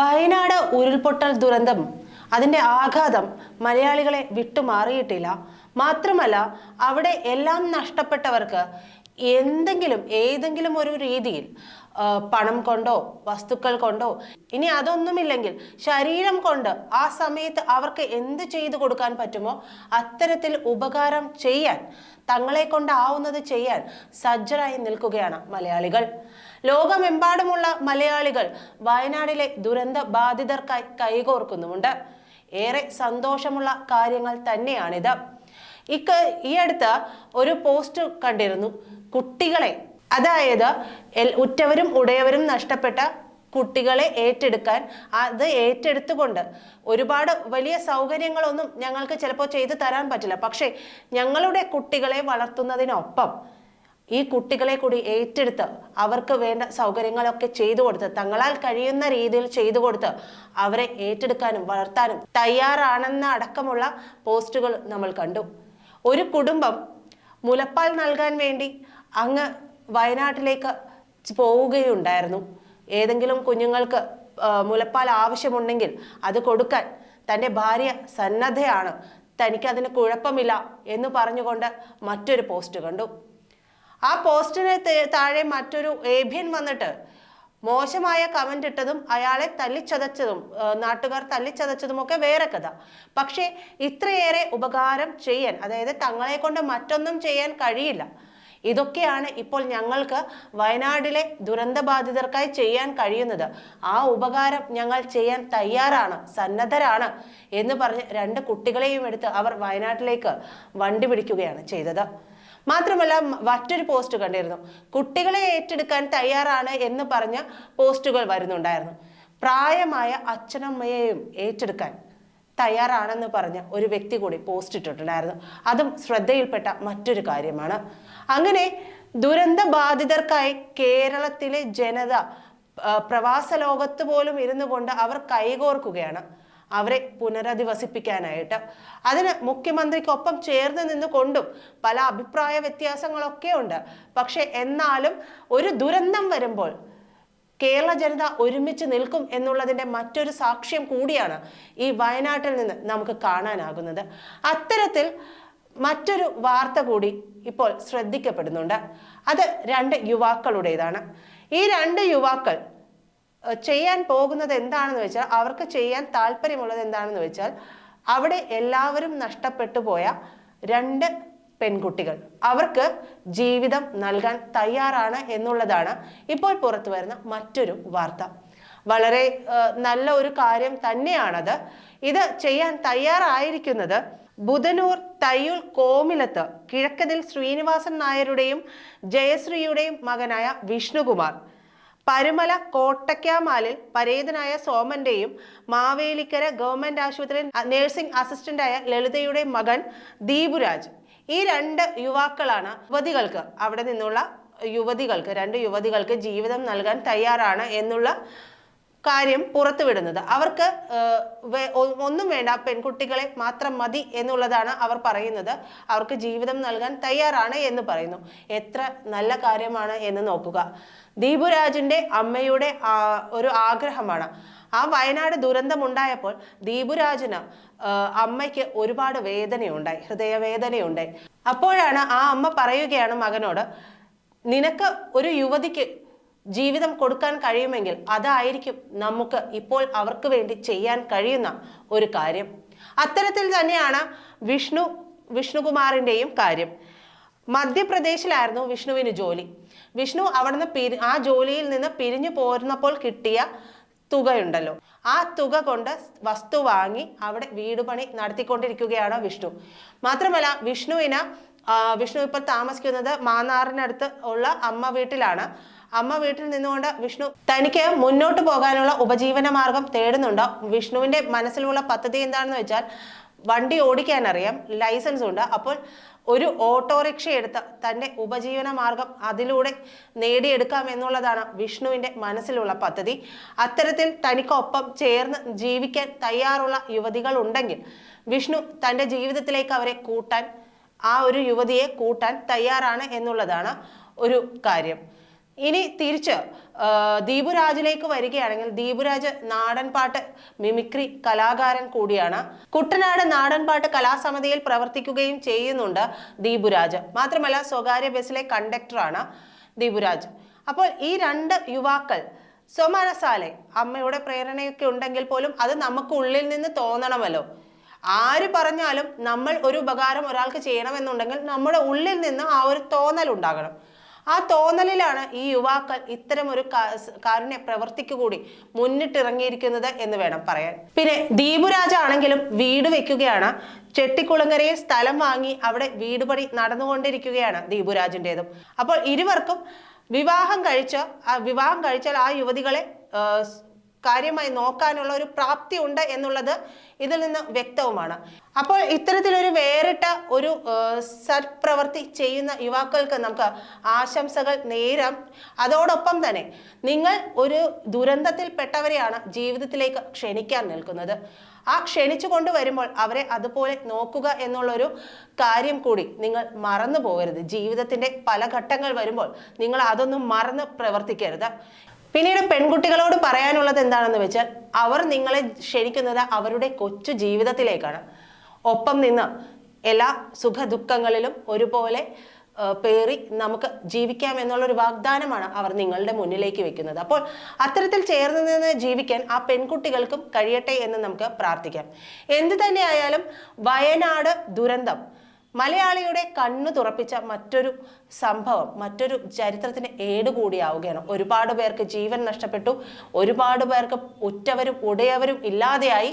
വയനാട് ഉരുൾപൊട്ടൽ ദുരന്തം അതിന്റെ ആഘാതം മലയാളികളെ വിട്ടുമാറിയിട്ടില്ല. മാത്രമല്ല, അവിടെ എല്ലാം നഷ്ടപ്പെട്ടവർക്ക് ഏതെങ്കിലും ഒരു രീതിയിൽ പണം കൊണ്ടോ വസ്തുക്കൾ കൊണ്ടോ, ഇനി അതൊന്നുമില്ലെങ്കിൽ ശരീരം കൊണ്ട് ആ സമയത്ത് അവർക്ക് എന്ത് ചെയ്തു കൊടുക്കാൻ പറ്റുമോ അത്തരത്തിൽ ഉപകാരം ചെയ്യാൻ, തങ്ങളെ കൊണ്ടാവുന്നത് ചെയ്യാൻ സജ്ജരായി നിൽക്കുകയാണ് മലയാളികൾ. ലോകമെമ്പാടുമുള്ള മലയാളികൾ വയനാടിലെ ദുരന്ത ബാധിതർക്കായി കൈകോർക്കുന്നുമുണ്ട്. ഏറെ സന്തോഷമുള്ള കാര്യങ്ങൾ തന്നെയാണിത്. ഈ അടുത്ത ഒരു പോസ്റ്റ് കണ്ടിരുന്നു. കുട്ടികളെ, അതായത് ഉറ്റവരും ഉടയവരും നഷ്ടപ്പെട്ട കുട്ടികളെ ഏറ്റെടുക്കാൻ, അത് ഏറ്റെടുത്തുകൊണ്ട് ഒരുപാട് വലിയ സൗകര്യങ്ങളൊന്നും ഞങ്ങൾക്ക് ചിലപ്പോൾ ചെയ്തു തരാൻ പറ്റില്ല, പക്ഷേ ഞങ്ങളുടെ കുട്ടികളെ വളർത്തുന്നതിനൊപ്പം ഈ കുട്ടികളെ കൂടി ഏറ്റെടുത്ത് അവർക്ക് വേണ്ട സൗകര്യങ്ങളൊക്കെ ചെയ്തു കൊടുത്ത്, തങ്ങളാൽ കഴിയുന്ന രീതിയിൽ ചെയ്തു കൊടുത്ത് അവരെ ഏറ്റെടുക്കാനും വളർത്താനും തയ്യാറാണെന്ന അടക്കമുള്ള പോസ്റ്റുകൾ നമ്മൾ കണ്ടു. ഒരു കുടുംബം മുലപ്പാൽ നൽകാൻ വേണ്ടി അങ്ങ് വയനാട്ടിലേക്ക് പോവുകയുണ്ടായിരുന്നു. ഏതെങ്കിലും കുഞ്ഞുങ്ങൾക്ക് മുലപ്പാൽ ആവശ്യമുണ്ടെങ്കിൽ അത് കൊടുക്കാൻ തൻ്റെ ഭാര്യ സന്നദ്ധയാണ്, തനിക്കതിന് കുഴപ്പമില്ല എന്ന് പറഞ്ഞുകൊണ്ട് മറ്റൊരു പോസ്റ്റ് കണ്ടു. ആ പോസ്റ്റിന് താഴെ മറ്റൊരു ഏഭ്യൻ വന്നിട്ട് മോശമായ കമന്റ് ഇട്ടതും അയാളെ തല്ലിച്ചതച്ചതും നാട്ടുകാർ തല്ലിച്ചതച്ചതും ഒക്കെ വേറെ കഥ. പക്ഷേ ഇത്രയേറെ ഉപകാരം ചെയ്യാൻ, അതായത് തങ്ങളെ കൊണ്ട് മറ്റൊന്നും ചെയ്യാൻ കഴിയില്ല, ഇതൊക്കെയാണ് ഇപ്പോൾ ഞങ്ങൾക്ക് വയനാട്ടിലെ ദുരന്തബാധിതർക്കായി ചെയ്യാൻ കഴിയുന്നത്, ആ ഉപകാരം ഞങ്ങൾ ചെയ്യാൻ തയ്യാറാണ്, സന്നദ്ധരാണ് എന്ന് പറഞ്ഞ് 2 കുട്ടികളെയും എടുത്ത് അവർ വയനാട്ടിലേക്ക് വണ്ടി പിടിക്കുകയാണ് ചെയ്തത്. മാത്രമല്ല, മറ്റൊരു പോസ്റ്റ് കണ്ടിരുന്നു. കുട്ടികളെ ഏറ്റെടുക്കാൻ തയ്യാറാണ് എന്ന് പറഞ്ഞ പോസ്റ്റുകൾ വരുന്നുണ്ടായിരുന്നു. പ്രായമായ അച്ഛനമ്മയെയും ഏറ്റെടുക്കാൻ തയ്യാറാണെന്ന് പറഞ്ഞ ഒരു വ്യക്തി കൂടി പോസ്റ്റ് ഇട്ടിട്ടുണ്ടായിരുന്നു. അതും ശ്രദ്ധയിൽപ്പെട്ട മറ്റൊരു കാര്യമാണ്. അങ്ങനെ ദുരന്ത ബാധിതർക്കായി കേരളത്തിലെ ജനത പ്രവാസ ലോകത്ത് പോലും ഇരുന്നു കൊണ്ട് അവർ കൈകോർക്കുകയാണ് അവരെ പുനരധിവസിപ്പിക്കാനായിട്ട്. അതിന് മുഖ്യമന്ത്രിക്കൊപ്പം ചേർന്ന് നിന്നുകൊണ്ടും പല അഭിപ്രായ വ്യത്യാസങ്ങളൊക്കെ ഉണ്ട്. പക്ഷെ എന്നാലും ഒരു ദുരന്തം വരുമ്പോൾ കേരള ജനത ഒരുമിച്ച് നിൽക്കും എന്നുള്ളതിൻ്റെ മറ്റൊരു സാക്ഷ്യം കൂടിയാണ് ഈ വയനാട്ടിൽ നിന്ന് നമുക്ക് കാണാനാകുന്നത്. അത്തരത്തിൽ മറ്റൊരു വാർത്ത കൂടി ഇപ്പോൾ ശ്രദ്ധിക്കപ്പെടുന്നുണ്ട്. അത് 2 യുവാക്കളുടേതാണ്. ഈ 2 യുവാക്കൾ ചെയ്യാൻ പോകുന്നത് എന്താണെന്ന് വെച്ചാൽ, അവർക്ക് ചെയ്യാൻ താല്പര്യമുള്ളത് എന്താണെന്ന് വെച്ചാൽ, അവിടെ എല്ലാവരും നഷ്ടപ്പെട്ടു പോയ 2 പെൺകുട്ടികൾ, അവർക്ക് ജീവിതം നൽകാൻ തയ്യാറാണ് എന്നുള്ളതാണ് ഇപ്പോൾ പുറത്തു വരുന്ന മറ്റൊരു വാർത്ത. വളരെ നല്ല ഒരു കാര്യം തന്നെയാണത്. ഇത് ചെയ്യാൻ തയ്യാറായിരിക്കുന്നത് ബുധനൂർ തയ്യൂൽ കോമിലത്ത് കിഴക്കതിൽ ശ്രീനിവാസൻ നായരുടെയും ജയശ്രീയുടെയും മകനായ വിഷ്ണുകുമാർ, പരുമല കോട്ടയ്ക്കാമാലിൽ പരേതനായ സോമന്റെയും മാവേലിക്കര ഗവൺമെന്റ് ആശുപത്രിയിൽ നഴ്സിംഗ് അസിസ്റ്റന്റായ ലളിതയുടെ മകൻ ദീപുരാജ്. ഈ 2 യുവാക്കളാണ് യുവതികൾക്ക്, അവിടെ നിന്നുള്ള യുവതികൾക്ക്, 2 യുവതികൾക്ക് ജീവിതം നൽകാൻ തയ്യാറാണ് എന്നുള്ള കാര്യം പുറത്തുവിടുന്നത്. അവർക്ക് ഒന്നും വേണ്ട, പെൺകുട്ടികളെ മാത്രം മതി എന്നുള്ളതാണ് അവർ പറയുന്നത്. അവർക്ക് ജീവിതം നൽകാൻ തയ്യാറാണ് എന്ന് പറയുന്നു. എത്ര നല്ല കാര്യമാണ് എന്ന് നോക്കുക. ദീപുരാജിന്റെ അമ്മയുടെ ഒരു ആഗ്രഹമാണ്. ആ വയനാട് ദുരന്തമുണ്ടായപ്പോൾ ദീപുരാജിന് അമ്മയ്ക്ക് ഒരുപാട് വേദനയുണ്ടായി, ഹൃദയവേദനയുണ്ടായി. അപ്പോഴാണ് ആ അമ്മ പറയുകയാണ് മകനോട്, നിനക്ക് ഒരു യുവതിക്ക് ജീവിതം കൊടുക്കാൻ കഴിയുമെങ്കിൽ അതായിരിക്കും നമുക്ക് ഇപ്പോൾ അവർക്ക് വേണ്ടി ചെയ്യാൻ കഴിയുന്ന ഒരു കാര്യം. അത്തരത്തിൽ തന്നെയാണ് വിഷ്ണുകുമാറിൻ്റെയും കാര്യം. മധ്യപ്രദേശിലായിരുന്നു വിഷ്ണുവിന് ജോലി. വിഷ്ണു അവിടുന്ന് ആ ജോലിയിൽ നിന്ന് പിരിഞ്ഞു പോരുന്നപ്പോൾ കിട്ടിയ തുകയുണ്ടല്ലോ, ആ തുക കൊണ്ട് വസ്തു വാങ്ങി അവിടെ വീട് പണി നടത്തിക്കൊണ്ടിരിക്കുകയാണ് വിഷ്ണു. മാത്രമല്ല, വിഷ്ണു ഇപ്പോൾ താമസിക്കുന്നത് മാന്നാറിനടുത്ത് ഉള്ള അമ്മ വീട്ടിലാണ്. അമ്മ വീട്ടിൽ നിന്നുകൊണ്ട് വിഷ്ണു തനിക്ക് മുന്നോട്ട് പോകാനുള്ള ഉപജീവന മാർഗം തേടുന്നുണ്ട്. വിഷ്ണുവിന്റെ മനസ്സിലുള്ള പദ്ധതി എന്താണെന്ന് വെച്ചാൽ, വണ്ടി ഓടിക്കാൻ അറിയാം, ലൈസൻസ് ഉണ്ട്. അപ്പോൾ ഒരു ഓട്ടോറിക്ഷ എടുത്ത് തൻ്റെ ഉപജീവന മാർഗം അതിലൂടെ നേടിയെടുക്കാം എന്നുള്ളതാണ് വിഷ്ണുവിൻ്റെ മനസ്സിലുള്ള പദ്ധതി. അത്തരത്തിൽ തനിക്കൊപ്പം ചേർന്ന് ജീവിക്കാൻ തയ്യാറുള്ള യുവതികൾ ഉണ്ടെങ്കിൽ വിഷ്ണു തൻ്റെ ജീവിതത്തിലേക്ക് അവരെ കൂട്ടാൻ, ആ ഒരു യുവതിയെ കൂട്ടാൻ തയ്യാറാണ് എന്നുള്ളതാണ് ഒരു കാര്യം. ഇനി തിരിച്ച് ദീപുരാജിലേക്ക് വരികയാണെങ്കിൽ, ദീപുരാജ് നാടൻ പാട്ട് മിമിക്രി കലാകാരൻ കൂടിയാണ്. കുട്ടനാട് നാടൻ പാട്ട് കലാസമിതിയിൽ പ്രവർത്തിക്കുകയും ചെയ്യുന്നുണ്ട് ദീപുരാജ്. മാത്രമല്ല സ്വകാര്യ ബസ്സിലെ കണ്ടക്ടറാണ് ദീപുരാജ്. അപ്പോൾ ഈ രണ്ട് യുവാക്കൾ സ്വമനസാലെ, അമ്മയുടെ പ്രേരണയൊക്കെ ഉണ്ടെങ്കിൽ പോലും അത് നമുക്ക് ഉള്ളിൽ നിന്ന് തോന്നണമല്ലോ. ആര് പറഞ്ഞാലും നമ്മൾ ഒരു ഉപകാരം ഒരാൾക്ക് ചെയ്യണമെന്നുണ്ടെങ്കിൽ നമ്മുടെ ഉള്ളിൽ നിന്ന് ആ ഒരു തോന്നൽ ഉണ്ടാകണം. ആ തോന്നലിലാണ് ഈ യുവാക്കൾ ഇത്തരം ഒരു കാരുണ്യ പ്രവർത്തിക്ക് കൂടി മുന്നിട്ടിറങ്ങിയിരിക്കുന്നത് എന്ന് വേണം പറയാൻ. പിന്നെ ദീപുരാജ് ആണെങ്കിലും വീട് വെക്കുകയാണ്. ചെട്ടിക്കുളങ്ങരയിൽ സ്ഥലം വാങ്ങി അവിടെ വീട് പണി നടന്നുകൊണ്ടിരിക്കുകയാണ് ദീപുരാജിൻ്റെതും. അപ്പോൾ ഇരുവർക്കും വിവാഹം കഴിച്ചാൽ ആ യുവതികളെ കാര്യമായി നോക്കാനുള്ള ഒരു പ്രാപ്തി ഉണ്ട് എന്നുള്ളത് ഇതിൽ നിന്ന് വ്യക്തവുമാണ്. അപ്പോൾ ഇത്തരത്തിലൊരു വേറിട്ട ഒരു സത്പ്രവൃത്തി ചെയ്യുന്ന യുവാക്കൾക്ക് നമുക്ക് ആശംസകൾ നേരാം. അതോടൊപ്പം തന്നെ നിങ്ങൾ ഒരു ദുരന്തത്തിൽപ്പെട്ടവരെയാണ് ജീവിതത്തിലേക്ക് ക്ഷണിക്കാൻ നിൽക്കുന്നത്. ആ ക്ഷണിച്ചു കൊണ്ടുവരുമ്പോൾ അവരെ അതുപോലെ നോക്കുക എന്നുള്ളൊരു കാര്യം കൂടി നിങ്ങൾ മറന്നു പോകരുത്. ജീവിതത്തിന്റെ പല ഘട്ടങ്ങൾ വരുമ്പോൾ നിങ്ങൾ അതൊന്നും മറന്ന് പ്രവർത്തിക്കരുത്. പിന്നീട് പെൺകുട്ടികളോട് പറയാനുള്ളത് എന്താണെന്ന് വെച്ചാൽ, അവർ നിങ്ങളെ ക്ഷണിക്കുന്നത് അവരുടെ കൊച്ചു ജീവിതത്തിലേക്കാണ്. ഒപ്പം നിന്ന് എല്ലാ സുഖ ദുഃഖങ്ങളിലും ഒരുപോലെ പേറി നമുക്ക് ജീവിക്കാം എന്നുള്ളൊരു വാഗ്ദാനമാണ് അവർ നിങ്ങളുടെ മുന്നിലേക്ക് വെക്കുന്നത്. അപ്പോൾ അത്തരത്തിൽ ചേർന്ന് നിന്ന് ജീവിക്കാൻ ആ പെൺകുട്ടികൾക്കും കഴിയട്ടെ എന്ന് നമുക്ക് പ്രാർത്ഥിക്കാം. എന്തു തന്നെയായാലും വയനാട് ദുരന്തം മലയാളിയുടെ കണ്ണു തുറപ്പിച്ച മറ്റൊരു സംഭവം, മറ്റൊരു ചരിത്രത്തിന് ഏടുകൂടിയാവുകയാണ്. ഒരുപാട് പേർക്ക് ജീവൻ നഷ്ടപ്പെട്ടു, ഒരുപാട് പേർക്ക് ഉറ്റവരും ഉടയവരും ഇല്ലാതെയായി,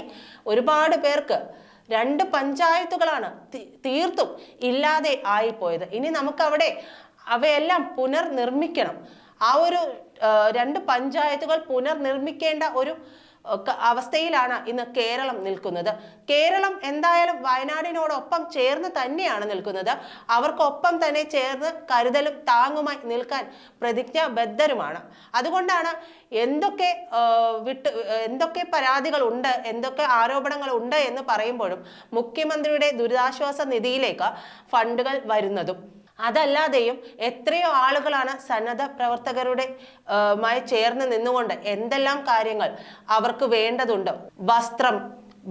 ഒരുപാട് പേർക്ക് 2 പഞ്ചായത്തുകളാണ് തീർത്തും ഇല്ലാതെ ആയിപ്പോയത്. ഇനി നമുക്കവിടെ അവയെല്ലാം പുനർനിർമ്മിക്കണം. ആ ഒരു 2 പഞ്ചായത്തുകൾ പുനർനിർമ്മിക്കേണ്ട ഒരു അവസ്ഥയിലാണ് ഇന്ന് കേരളം നിൽക്കുന്നത്. കേരളം എന്തായാലും വയനാടിനോടൊപ്പം ചേർന്ന് തന്നെയാണ് നിൽക്കുന്നത്. അവർക്കൊപ്പം തന്നെ ചേർന്ന് കരുതലും താങ്ങുമായി നിൽക്കാൻ പ്രതിജ്ഞാബദ്ധരുമാണ്. അതുകൊണ്ടാണ് എന്തൊക്കെ പരാതികളുണ്ട്, എന്തൊക്കെ ആരോപണങ്ങൾ ഉണ്ട് എന്ന് പറയുമ്പോഴും മുഖ്യമന്ത്രിയുടെ ദുരിതാശ്വാസ നിധിയിലേക്ക് ഫണ്ടുകൾ വരുന്നതും, അതല്ലാതെയും എത്രയോ ആളുകളാണ് സന്നദ്ധ പ്രവർത്തകരുടെ ചേർന്ന് നിന്നുകൊണ്ട് എന്തെല്ലാം കാര്യങ്ങൾ അവർക്ക് വേണ്ടതുണ്ട്. വസ്ത്രം,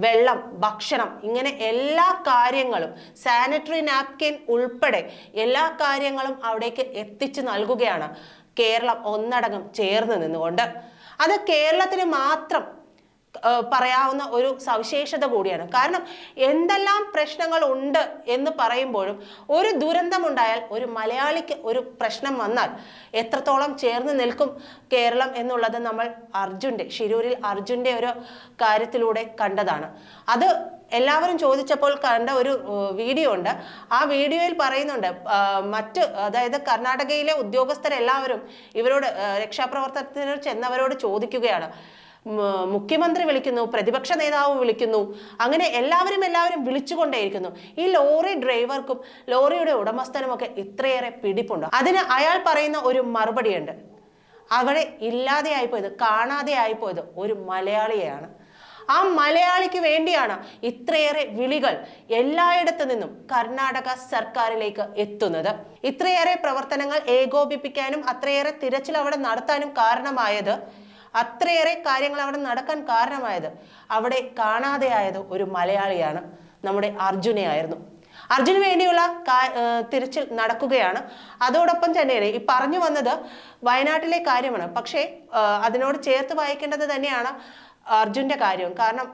വെള്ളം, ഭക്ഷണം, ഇങ്ങനെ എല്ലാ കാര്യങ്ങളും, സാനിറ്ററി നാപ്കിൻ ഉൾപ്പെടെ എല്ലാ കാര്യങ്ങളും അവിടേക്ക് എത്തിച്ചു നൽകുകയാണ് കേരളം ഒന്നടങ്കം ചേർന്ന് നിന്നുകൊണ്ട്. അത് കേരളത്തിന് മാത്രം പറയാവുന്ന ഒരു സവിശേഷത കൂടിയാണ്. കാരണം എന്തെല്ലാം പ്രശ്നങ്ങൾ ഉണ്ട് എന്ന് പറയുമ്പോഴും ഒരു ദുരന്തമുണ്ടായാൽ, ഒരു മലയാളിക്ക് ഒരു പ്രശ്നം വന്നാൽ എത്രത്തോളം ചേർന്ന് നിൽക്കും കേരളം എന്നുള്ളത് നമ്മൾ ശിരൂരിൽ അർജുൻ്റെ ഒരു കാര്യത്തിലൂടെ കണ്ടതാണ്. അത് എല്ലാവരും ചോദിച്ചപ്പോൾ കണ്ട ഒരു വീഡിയോ ഉണ്ട്. ആ വീഡിയോയിൽ പറയുന്നുണ്ട്, അതായത് കർണാടകയിലെ ഉദ്യോഗസ്ഥരെല്ലാവരും ഇവരോട്, രക്ഷാപ്രവർത്തനത്തിന് ചെന്നവരോട് ചോദിക്കുകയാണ്, മുഖ്യമന്ത്രി വിളിക്കുന്നു, പ്രതിപക്ഷ നേതാവ് വിളിക്കുന്നു, അങ്ങനെ എല്ലാവരും വിളിച്ചുകൊണ്ടേയിരിക്കുന്നു. ഈ ലോറി ഡ്രൈവർക്കും ലോറിയുടെ ഉടമസ്ഥനുമൊക്കെ ഇത്രയേറെ പിടിപ്പുണ്ട്. അതിന് അയാൾ പറയുന്ന ഒരു മറുപടിയുണ്ട്, അവിടെ ഇല്ലാതെ ആയിപ്പോയത്, കാണാതെ ആയിപ്പോയത് ഒരു മലയാളിയെയാണ്. ആ മലയാളിക്ക് വേണ്ടിയാണ് ഇത്രയേറെ വിളികൾ എല്ലായിടത്തു നിന്നും കർണാടക സർക്കാരിലേക്ക് എത്തുന്നത്. ഇത്രയേറെ പ്രവർത്തനങ്ങൾ ഏകോപിപ്പിക്കാനും അത്രയേറെ തിരച്ചിൽ അവിടെ നടത്താനും കാരണമായത്, അത്രയേറെ കാര്യങ്ങൾ അവിടെ നടക്കാൻ കാരണമായത്, അവിടെ കാണാതെയായത് ഒരു മലയാളിയാണ്, നമ്മുടെ അർജുനെയായിരുന്നു. അർജുന് വേണ്ടിയുള്ള തിരച്ചിൽ നടക്കുകയാണ്. അതോടൊപ്പം തന്നെയാണ് ഈ പറഞ്ഞു വന്നത് വയനാട്ടിലെ കാര്യമാണ്. പക്ഷേ അതിനോട് ചേർത്ത് വായിക്കേണ്ടത് തന്നെയാണ് അർജുന്റെ കാര്യം. കാരണം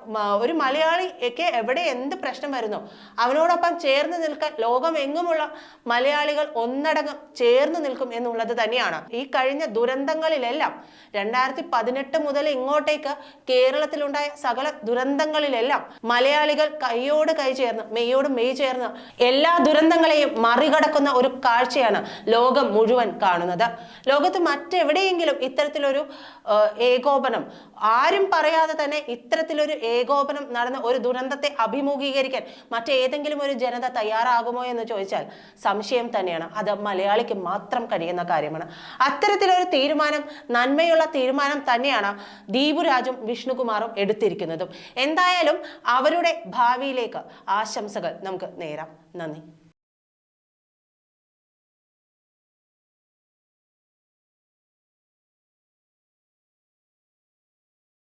ഒരു മലയാളിക്ക് എവിടെ എന്ത് പ്രശ്നം വരുന്നോ അവനോടൊപ്പം ചേർന്ന് നിൽക്കാൻ ലോകമെങ്ങുമുള്ള മലയാളികൾ ഒന്നടങ്കം ചേർന്ന് നിൽക്കും എന്നുള്ളത് തന്നെയാണ്. ഈ കഴിഞ്ഞ ദുരന്തങ്ങളിലെല്ലാം 2018 മുതൽ ഇങ്ങോട്ടേക്ക് കേരളത്തിലുണ്ടായ സകല ദുരന്തങ്ങളിലെല്ലാം മലയാളികൾ കൈയോട് കൈ ചേർന്ന്, മെയ്യോട് മെയ് ചേർന്ന് എല്ലാ ദുരന്തങ്ങളെയും മറികടക്കുന്ന ഒരു കാഴ്ചയാണ് ലോകം മുഴുവൻ കാണുന്നത്. ലോകത്ത് മറ്റെവിടെയെങ്കിലും ഇത്തരത്തിലൊരു ഏകോപനം, ആരും പറയാതെ തന്നെ ഇത്തരത്തിലൊരു ഏകോപനം നടന്ന ഒരു ദുരന്തത്തെ അഭിമുഖീകരിക്കാൻ മറ്റേതെങ്കിലും ഒരു ജനത തയ്യാറാകുമോ എന്ന് ചോദിച്ചാൽ സംശയം തന്നെയാണ്. അത് മലയാളിക്ക് മാത്രം കഴിയുന്ന കാര്യമാണ്. അത്തരത്തിലൊരു തീരുമാനം, നന്മയുള്ള തീരുമാനം തന്നെയാണ് ദീപുരാജും വിഷ്ണുകുമാറും എടുത്തിരിക്കുന്നതും. എന്തായാലും അവരുടെ ഭാവിയിലേക്ക് ആശംസകൾ നമുക്ക് നേരാം. നന്ദി.